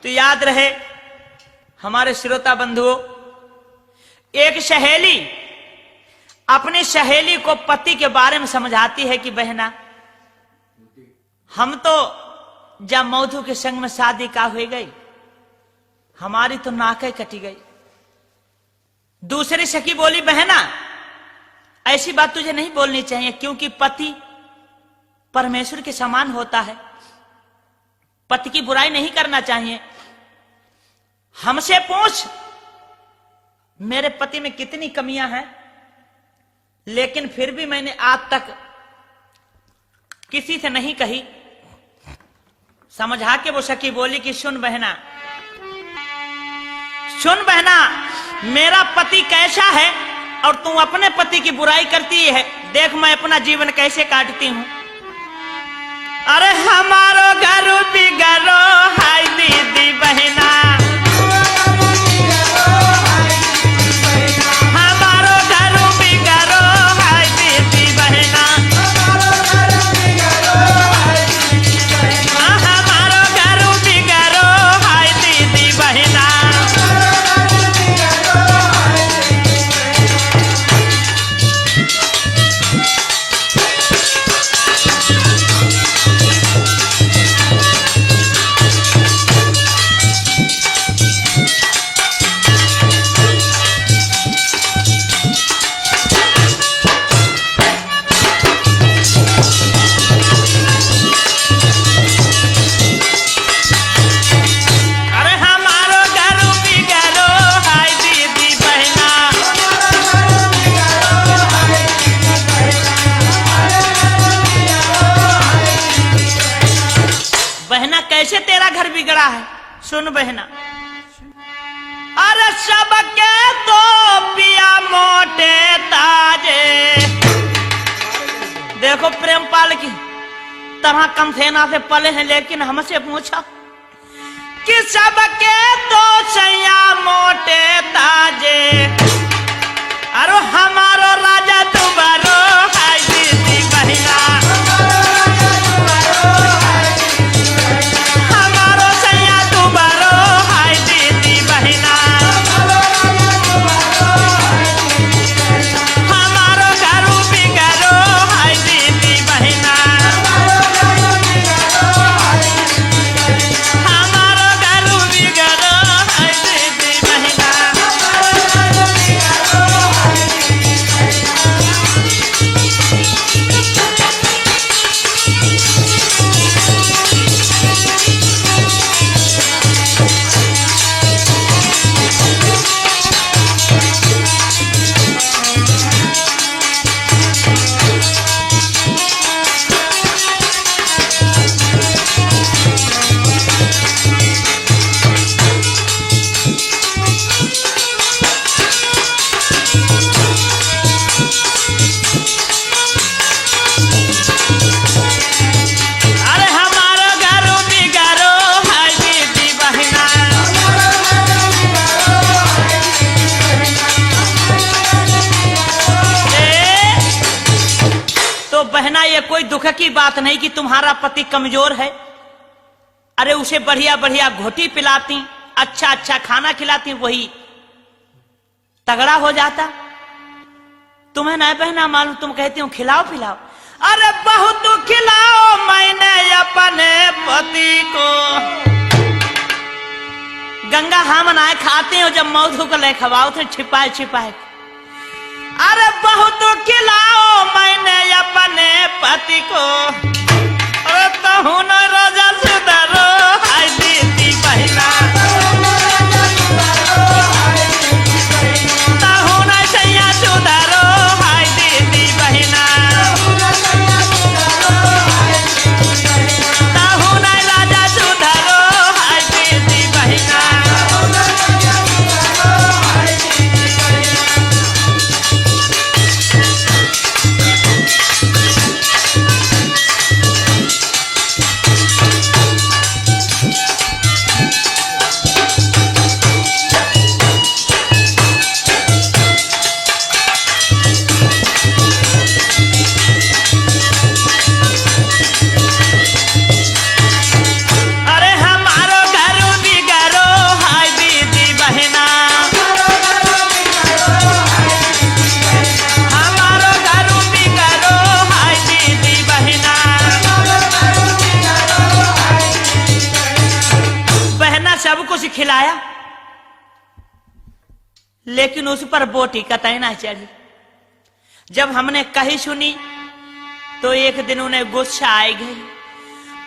तो याद रहे हमारे श्रोता बंधुओं, एक सहेली अपनी सहेली को पति के बारे में समझाती है कि बहना, हम तो जब मौधू के संग में शादी का हो गई, हमारी तो नाकें कटी गई। दूसरी सखी बोली, बहना ऐसी बात तुझे नहीं बोलनी चाहिए, क्योंकि पति परमेश्वर के समान होता है, पति की बुराई नहीं करना चाहिए। हमसे पूछ मेरे पति में कितनी कमियां हैं, लेकिन फिर भी मैंने आज तक किसी से नहीं कही। समझा के वो सखी बोली कि सुन बहना, सुन बहना, मेरा पति कैसा है और तू अपने पति की बुराई करती है। देख मैं अपना जीवन कैसे काटती हूं। अरे हमारो घर बिगड़ो हाय दीदी बहना, हमारो घर बिगड़ो हाय दीदी बहना, हमारो घर बिगड़ो हाय दीदी बहना। कैसे तेरा घर बिगड़ा है? सुन बहना, अरे सबके तो पिया मोटे ताजे। देखो प्रेमपाल की तरह कमसेना से पले हैं, लेकिन हमसे पूछा कि सबके तो सैया मोटे ताजे। अरे हमारो राजा तुम्हारो हाय दीदी बहना, कोई दुख की बात नहीं कि तुम्हारा पति कमजोर है। अरे उसे बढ़िया बढ़िया घोटी पिलाती, अच्छा अच्छा खाना खिलाती, वही तगड़ा हो जाता। तुम्हें ना बहना मालूम, तुम कहती हो खिलाओ पिलाओ। अरे बहुत खिलाओ मैंने अपने पति को, गंगा हम ना खाते हो जब मौधू को ले खवाओ थे छिपाए छिपाए। अरे बहुत खिलाओ मैंने अपने पति को, अरे कहूँ न राजा सुधरो हाय दीदी बहना, कहूँ न सैया सुधरो हाय दीदी बहना, कहूँ न राजा सुधरो हाय दीदी बहना। कुछ खिलाया, लेकिन उस पर बोटी कतई ना चढ़ी। जब हमने कही सुनी तो एक दिन उन्हें गुस्सा आई गई,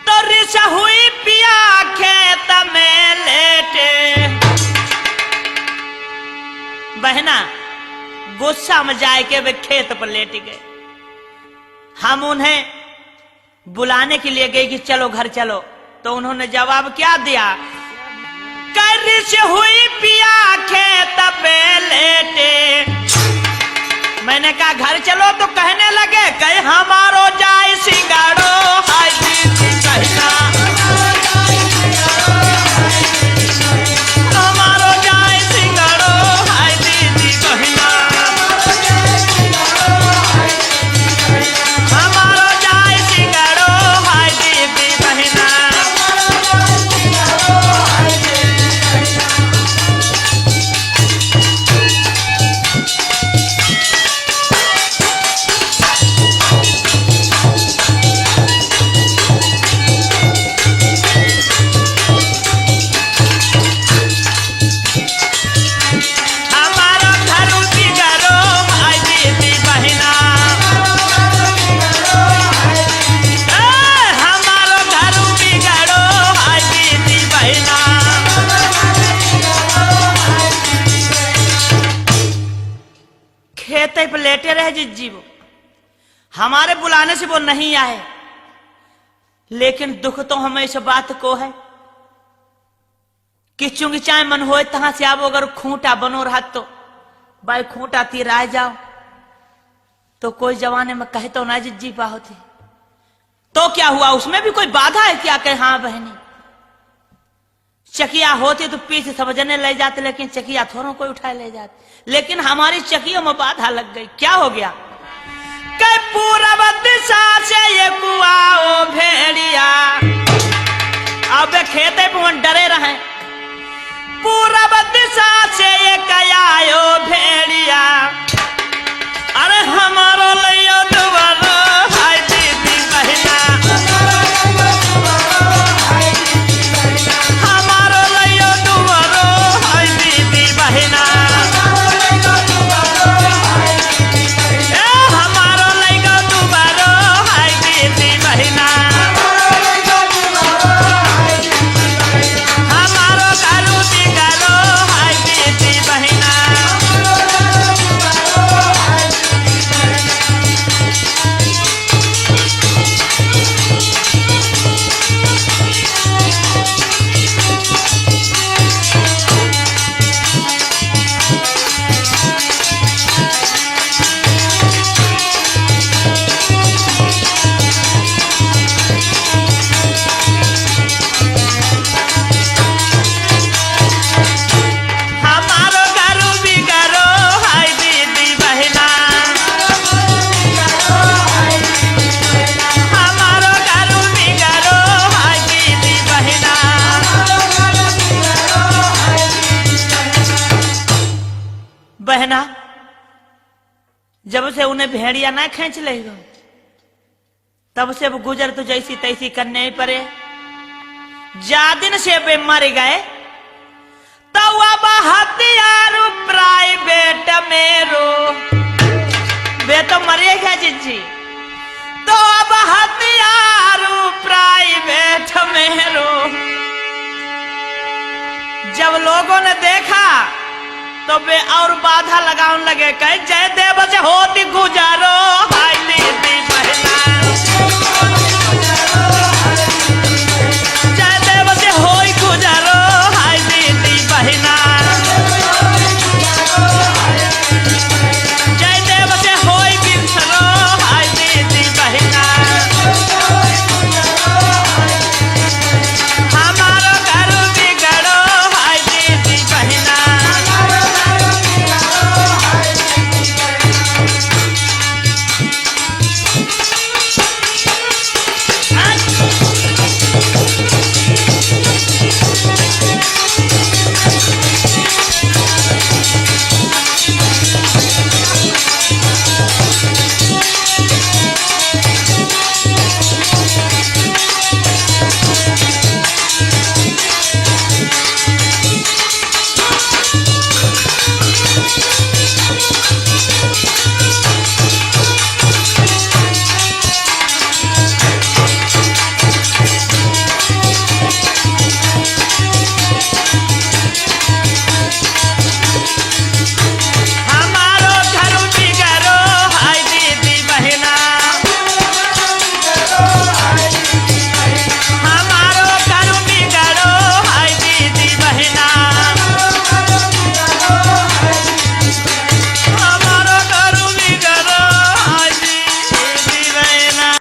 तो रिसा हुई पिया खेत में लेटे। बहना गुस्सा में जाए के वे खेत पर लेट गए। हम उन्हें बुलाने के लिए गए कि चलो घर चलो, तो उन्होंने जवाब क्या दिया, रिस हुई पिया खेत पे लेटे। मैंने कहा घर चलो, तो कहने लगे कहीं हमारो जाए सिंगाड़ो हाय दीदी कहना, हमारो जाए सिंगाड़ो हाय दीदी कहना, हमारो जाए सिंगाड़ो हाय दीदी कहना। खेते पे लेटे रहे जिज्जी, वो हमारे बुलाने से वो नहीं आए, लेकिन दुख तो हमें इस बात को है कि चुंगी चाहे मन होए तहां से आवो, अगर खूंटा बनो रहा तो भाई खूंटा तीर आ जाओ, तो कोई जवाने में कहे तो ना जिज्जी पा होती, तो क्या हुआ, उसमें भी कोई बाधा है क्या? कहे हाँ बहनी, चकिया होती तो पीछे समझने ले जाते, लेकिन चकिया थोड़ा कोई उठाए ले जाते, लेकिन हमारी चकियों में बाधा लग गई। क्या हो गया, के पूरब दिशा से ये कुआओ भेड़िया, अब खेते पे डरे रहे, पूरब दिशा से ये कयायो भेड़िया, अरे हमारो लियो दुबारा हाय दीदी कहना, हमारो लियो दुबारा हाय दीदी बहना, हमारो लियो दुबारा हाय दीदी बहना, हमारो करू दिगरो हाय दीदी बहना। हमारो करू दिगरो हाय दीदी बहना, हमारो करू दिगरो हाय दीदी बहना। बहना जब से उन्हें भेड़िया ना खींच लेगा, तब से वो गुजर तो जैसी तैसी करने ही पड़े। जा दिन से वे मर गए, तो अब हथियार प्राइवेट मेरो, वे तो मरेगा जिज्जी, तो अब हथियार प्राइवेट मेरो। जब लोगों ने देखा तो वे और बाधा लगाने लगे, कहे जय देव से होती गुजारो हाय दीदी बहना,